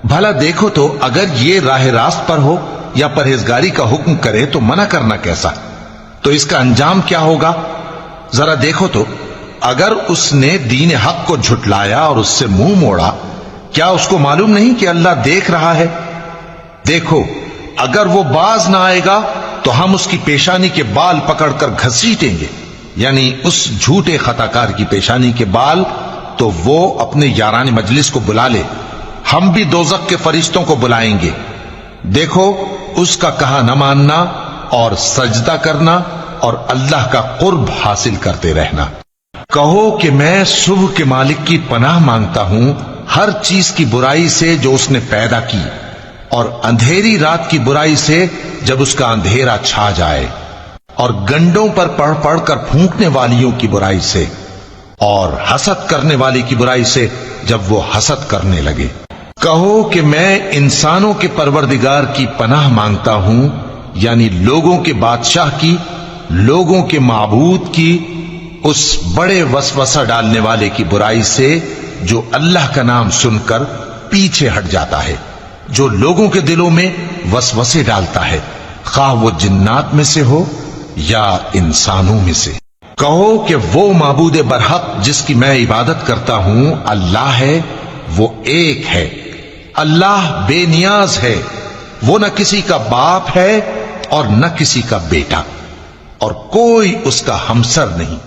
بھلا دیکھو تو اگر یہ راہ راست پر ہو یا پرہیزگاری کا حکم کرے تو منع کرنا کیسا؟ تو اس کا انجام کیا ہوگا؟ ذرا دیکھو تو اگر اس نے دین حق کو جھٹلایا اور اس سے منہ موڑا، کیا اس کو معلوم نہیں کہ اللہ دیکھ رہا ہے؟ دیکھو اگر وہ باز نہ آئے گا تو ہم اس کی پیشانی کے بال پکڑ کر گھسیٹیں گے، یعنی اس جھوٹے خطا کار کی پیشانی کے بال، تو وہ اپنے یاران مجلس کو بلا لے، ہم بھی دوزخ کے فرشتوں کو بلائیں گے۔ دیکھو اس کا کہا نہ ماننا اور سجدہ کرنا اور اللہ کا قرب حاصل کرتے رہنا۔ کہو کہ میں صبح کے مالک کی پناہ مانگتا ہوں ہر چیز کی برائی سے جو اس نے پیدا کی، اور اندھیری رات کی برائی سے جب اس کا اندھیرا چھا جائے، اور گنڈوں پر پڑھ پڑھ کر پھونکنے والیوں کی برائی سے، اور حسد کرنے والی کی برائی سے جب وہ حسد کرنے لگے۔ کہو کہ میں انسانوں کے پروردگار کی پناہ مانگتا ہوں، یعنی لوگوں کے بادشاہ کی، لوگوں کے معبود کی، اس بڑے وسوسہ ڈالنے والے کی برائی سے جو اللہ کا نام سن کر پیچھے ہٹ جاتا ہے، جو لوگوں کے دلوں میں وسوسے ڈالتا ہے، خواہ وہ جنات میں سے ہو یا انسانوں میں سے۔ کہو کہ وہ معبود برحق جس کی میں عبادت کرتا ہوں اللہ ہے، وہ ایک ہے، اللہ بے نیاز ہے، وہ نہ کسی کا باپ ہے اور نہ کسی کا بیٹا، اور کوئی اس کا ہمسر نہیں۔